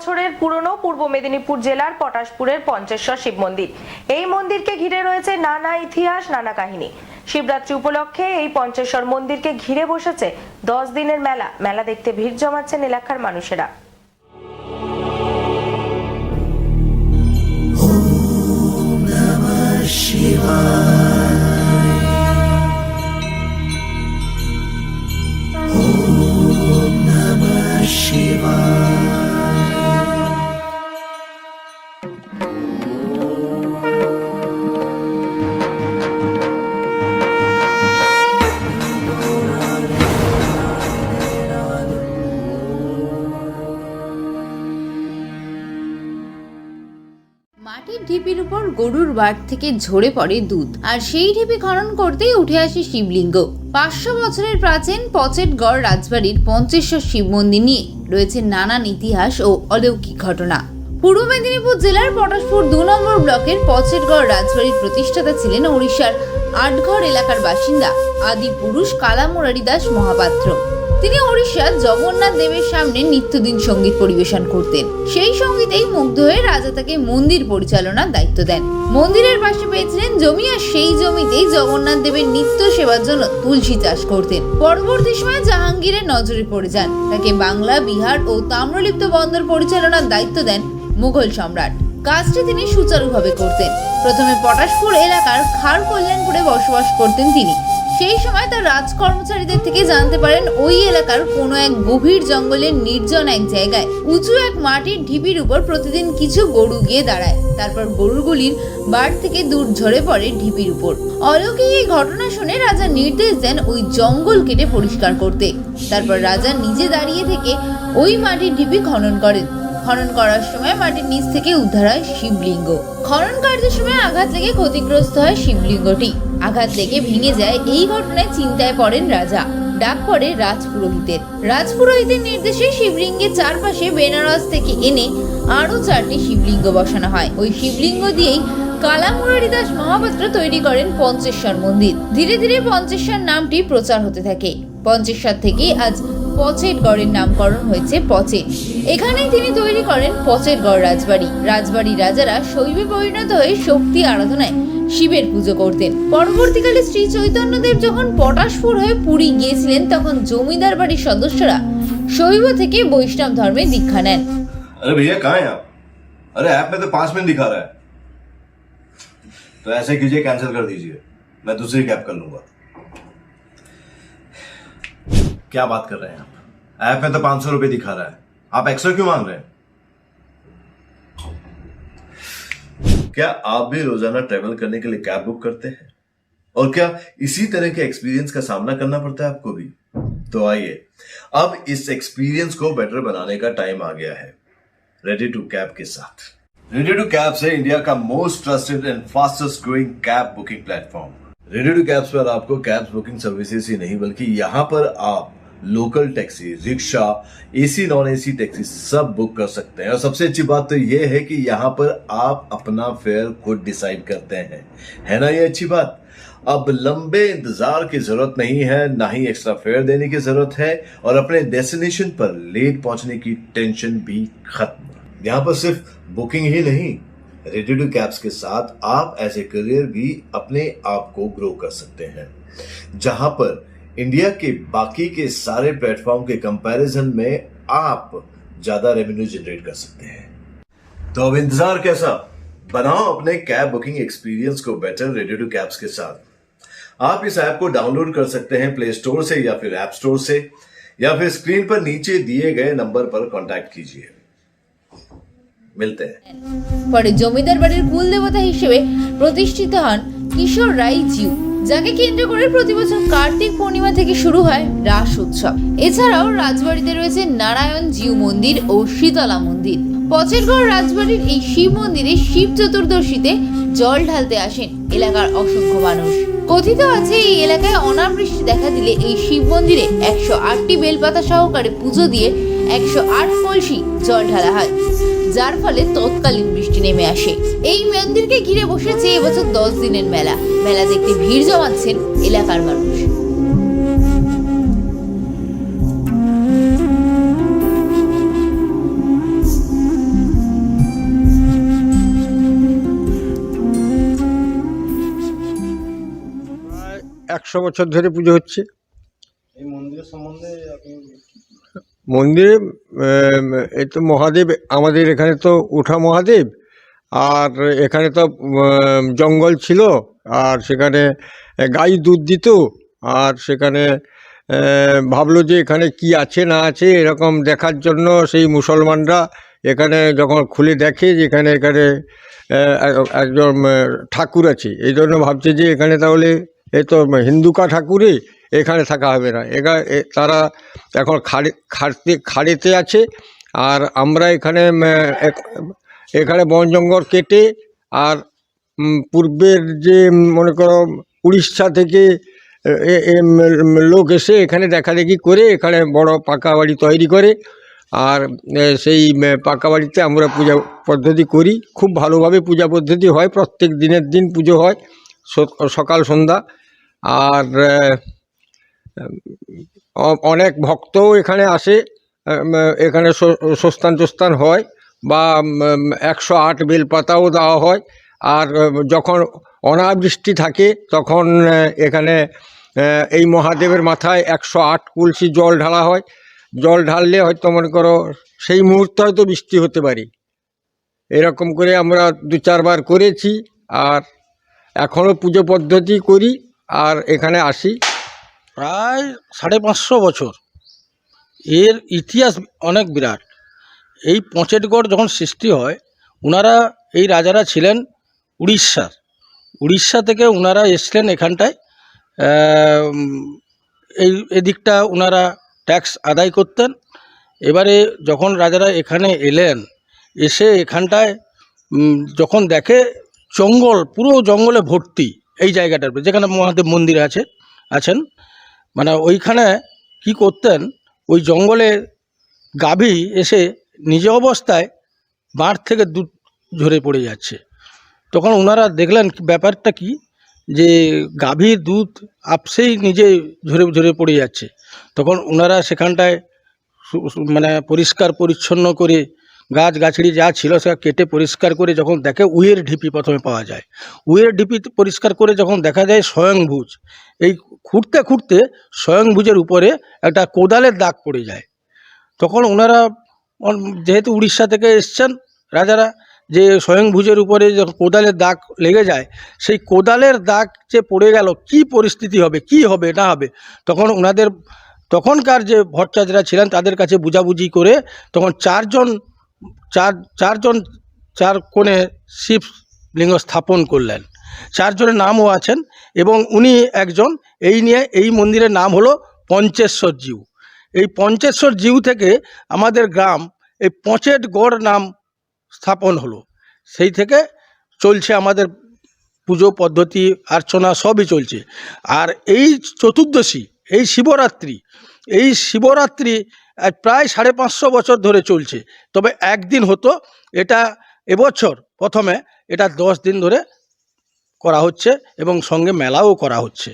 বছরের পুরনো পূর্ব মেদিনীপুর জেলার পটাশপুরের পঞ্চেশ্বর শিব মন্দির। এই মন্দিরকে ঘিরে রয়েছে নানা ইতিহাস, নানা কাহিনী। শিবরাত্রি উপলক্ষে এই পঞ্চেশ্বর মন্দিরকে ঘিরে বসেছে 10 দিনের মেলা। মেলা দেখতে ভিড় জমাচ্ছেন এলাকার মানুষেরা। মাটির ঢিপির উপর গরুর বাট থেকে ঝরে পড়ে দুধ, আর সেই ঢিপি খনন করতেই উঠে আসে শিবলিঙ্গ। 500 বছরের প্রাচীন পচেটগড় রাজবাড়ির পঞ্চেশ্বর শিব মন্দির নিয়ে রয়েছে নানান ইতিহাস ও অলৌকিক ঘটনা। পূর্ব মেদিনীপুর জেলার পটাশপুর 2 নম্বর ব্লকের পচেটগড় রাজবাড়ির প্রতিষ্ঠাতা ছিলেন ওড়িশার আটঘর এলাকার বাসিন্দা আদি পুরুষ কালামুরারি দাস মহাপাত্র। তিনি ওড়িশার জগন্নাথ দেবের সামনে নিত্যদিন সঙ্গীত পরিবেশন করতেন। সেই সঙ্গীতেই মুগ্ধ হয়ে রাজা তাকে মন্দির পরিচালনার দায়িত্ব দেন। মন্দিরের পাশে পেয়েছিলেন জমি, আর সেই জমিতেই জগন্নাথ দেবের নিত্য সেবার জন্য তুলসী চাষ করতেন। পরবর্তী সময়ে জাহাঙ্গীরের নজরে পড়ে যান। তাকে বাংলা, বিহার ও তাম্রলিপ্ত বন্দর পরিচালনার দায়িত্ব দেন মুঘল সম্রাট। কাজটি তিনি সুচারুভাবে করতেন। প্রথমে পটাশপুর এলাকার খার কল্যাণপুরে বসবাস করতেন তিনি। সেই সময় তার রাজ কর্মচারীদের থেকে জানতে পারেন ওই এলাকার কোনো এক গভীর জঙ্গলের নির্জন এক জায়গায় উঁচু এক মাটির ঢিপির উপর প্রতিদিন কিছু গরু গিয়ে দাঁড়ায়। তারপর গরুগুলির বাড় থেকে দুধ ঝরে পড়ে ঢিপির উপর। অলৌকিক এই ঘটনা শুনে রাজা নির্দেশ দেন ওই জঙ্গল কেটে পরিষ্কার করতে। তারপর রাজা নিজে দাঁড়িয়ে থেকে ওই মাটির ঢিপি খনন করেন। খনন করার সময় মাটির নিচ থেকে উদ্ধার হয় শিবলিঙ্গ। খনন কার্যের সময় আঘাত লেগে ক্ষতিগ্রস্ত হয় শিবলিঙ্গটি। আঘাত লেগে ভেঙে যায়। এই ঘটনায় চিন্তায় পড়েন রাজা। ডাক পড়ে রাজপুরোহিতের। রাজপুরোহিতের নির্দেশে শিবলিঙ্গের চারপাশে বেনারস থেকে এনে আরো 4টি শিবলিঙ্গ বসানো হয়। ওই শিবলিঙ্গ দিয়েই কালামুরারি দাস মহাপাত্র তৈরি করেন পঞ্চেশ্বর মন্দির। ধীরে ধীরে পঞ্চেশ্বর নামটি প্রচার হতে থাকে। পঞ্চেশ্বর থেকে আজ পচেটগড়ের নামকরণ হয়েছে পচেট। এখানেই তিনি তৈরি করেন পচেটগড় রাজবাড়ি। রাজবাড়ির রাজারা শৈবে পরিণত হয়ে শক্তি আরাধনায় শিবের পুজো করতেন। পরবর্তীকালে শ্রী চৈতন্যদেব যখন পটাশপুর হয়ে পুরী গিয়েছিলেন, তখন জমিদার বাড়ির সদস্যরা শৈব থেকে বৈষ্ণব ধর্মে দীক্ষা নেন। अरे भैया कहाँ हैं आप? अरे ऐप में तो 5 मिनट दिखा रहा है। तो ऐसे कीजिए, कैंसिल कर दीजिए, मैं दूसरी कैब कर लूंगा। क्या बात कर रहे हैं आप? ऐप में तो 500 रुपए दिखा रहा है, आप एक्स्ट्रा क्यों मांग रहे हैं? क्या आप भी रोजाना ट्रेवल करने के लिए कैब बुक करते हैं? और क्या इसी तरह के एक्सपीरियंस का सामना करना पड़ता है आपको भी? तो आइए, अब इस एक्सपीरियंस को बेटर बनाने का टाइम आ गया है रेडी टू कैब के साथ। रेडी टू कैब से इंडिया का most trusted and fastest growing cab booking platform. Ready to cabs पर आपको कैब बुकिंग सर्विसेज ही नहीं, बल्कि यहाँ पर आप local taxi, rickshaw, AC non AC taxi सब बुक कर सकते हैं। और सबसे अच्छी बात तो ये है कि यहाँ पर आप अपना फेयर खुद डिसाइड करते हैं। है ना ये अच्छी बात? अब लंबे इंतजार की जरूरत नहीं है, ना ही एक्स्ट्रा फेयर देने की जरूरत है, और अपने डेस्टिनेशन पर लेट पहुंचने की टेंशन भी खत्म। यहाँ पर सिर्फ बुकिंग ही नहीं, रेडी टू कैब्स के साथ आप एज ए करियर भी अपने आप को ग्रो कर सकते हैं, जहां पर इंडिया के बाकी के सारे प्लेटफॉर्म के कंपैरिजन में आप ज्यादा रेवेन्यू जनरेट कर सकते हैं। तो अब इंतजार कैसा? बनाओ अपने कैब बुकिंग एक्सपीरियंस को बेटर रेडी टू कैब्स के साथ। आप इस ऐप को डाउनलोड कर सकते हैं प्ले स्टोर से या फिर ऐप स्टोर से, या फिर स्क्रीन पर नीचे दिए गए नंबर पर कॉन्टैक्ट कीजिए। मिलते हैं। পরে জমিদার বাড়ির কুল দেবতা হিসেবে প্রতিষ্ঠিত হন কিশোর রায় জিউ, যাকে কেন্দ্র করে প্রতি বছর কার্তিক পূর্ণিমা থেকে শুরু হয় রাস উৎসব। এছাড়াও রাজবাড়িতে রয়েছে নারায়ণ জিউ মন্দির ও শীতলা মন্দির। পচেটগড় রাজবাড়ির এই শিব মন্দিরে শিব চতুর্দশীতে জল ঢালতে আসেন এলাকার অসংখ্য মানুষ। কথিত আছে এই এলাকায় অনাবৃষ্টি দেখা দিলে এই শিব মন্দিরে 108টি বেলপাতা সহকারে পুজো দিয়ে 108 কলসি জল ঢালা হয়, যার ফলে তৎকালীন বৃষ্টি নেমে আসে। এই মন্দিরকে ঘিরে বসেছে এবছর 10 দিনের মেলা। মেলা দেখতে ভিড় জমাচ্ছেন এলাকার মানুষ। 100 বছর ধরে পুজো হচ্ছে। এই মন্দিরের সম্বন্ধে আপনি মন্দিরে এই তো মহাদেব, আমাদের এখানে তো উঠা মহাদেব, আর এখানে তো জঙ্গল ছিল, আর সেখানে গাই দুধ দিত, আর সেখানে ভাবলো যে এখানে কি আছে না আছে এরকম দেখার জন্য সেই মুসলমানরা এখানে যখন খুলে দেখে যে এখানে একজন ঠাকুর আছে, এই জন্য ভাবছে যে এখানে তাহলে এ তো হিন্দুকা ঠাকুরই, এখানে থাকা হবে না। তারা এখন খাড়েতে আছে, আর আমরা এখানে বন জঙ্গল কেটে, আর পূর্বের যে মনে করো উড়িষ্যা থেকে লোক এসে এখানে দেখাদেখি করে এখানে বড় পাকা বাড়ি তৈরি করে, আর সেই পাকা বাড়িতে আমরা পূজা পদ্ধতি করি। খুব ভালোভাবে পূজা পদ্ধতি হয়, প্রত্যেক দিনের দিন পুজো হয় সকাল সন্ধ্যা। আর অনেক ভক্তও এখানে আসে, এখানে স্বস্থান টোস্থান হয়, বা 108 বেলপাতাও দেওয়া হয়। আর যখন অনাবৃষ্টি থাকে তখন এখানে এই মহাদেবের মাথায় 108 কলসি জল ঢালা হয়। জল ঢাললে হয়তো মনে করো সেই মুহূর্তে হয়তো বৃষ্টি হতে পারে। এরকম করে আমরা 2-4 বার করেছি, আর এখনও পুজো পদ্ধতি করি, আর এখানে আসি। প্রায় 550 বছর এর ইতিহাস অনেক বিরাট। এই পঁচেটগড় যখন সৃষ্টি হয়, ওনারা এই রাজারা ছিলেন উড়িষ্যা থেকে ওনারা এসছিলেন এখানটায়। এদিকটা ওনারা ট্যাক্স আদায় করতেন। এবারে যখন রাজারা এখানে এলেন, এসে এখানটায় যখন দেখে জঙ্গল, পুরো জঙ্গলে ভর্তি এই জায়গাটার, যেখানে মহাদেব মন্দির আছেন, মানে ওইখানে কি করতেন, ওই জঙ্গলে গাভী এসে নিজ অবস্থায় বাঁধ থেকে দুধ ঝরে পড়ে যাচ্ছে। তখন ওনারা দেখলেন ব্যাপারটা কি, যে গাভীর দুধ আপসেই নিজে ঝরে পড়ে যাচ্ছে। তখন ওনারা সেখানটায় মানে পরিষ্কার পরিচ্ছন্ন করে গাছগাছড়ি যা ছিল সেটা কেটে পরিষ্কার করে যখন দেখে, উইয়ের ঢিপি প্রথমে পাওয়া যায়। উইয়ের ঢিপি পরিষ্কার করে যখন দেখা যায় স্বয়ংভুজ, এই খুঁড়তে খুঁড়তে স্বয়ংভুজের উপরে একটা কোদালের দাগ পড়ে যায়। তখন ওনারা, যেহেতু উড়িষ্যা থেকে এসছেন রাজারা, যে স্বয়ংভুজের উপরে যখন কোদালের দাগ লেগে যায়, সেই কোদালের দাগ যে পড়ে গেল, কি পরিস্থিতি হবে, কি হবে না হবে, তখন ওনাদের তখনকার যে ভট্টাচার্যরা ছিলেন তাদের কাছে বুঝাবুঝি করে তখন চার কোণে শিবলিঙ্গ স্থাপন করলেন। 4 জনের নামও আছেন, এবং উনি একজন। এই নিয়ে এই মন্দিরের নাম হলো পঞ্চেশ্বর জিউ। এই পঞ্চেশ্বর জিউ থেকে আমাদের গ্রাম এই পঁচেটগড় নাম স্থাপন হলো। সেই থেকে চলছে আমাদের পুজো পদ্ধতি, অর্চনা সবই চলছে। আর এই চতুর্দশী, এই শিবরাত্রি প্রায় 550 বছর ধরে চলছে। তবে একদিন হতো, এটা এবছর প্রথমে এটা 10 দিন ধরে করা হচ্ছে, এবং সঙ্গে মেলাও করা হচ্ছে।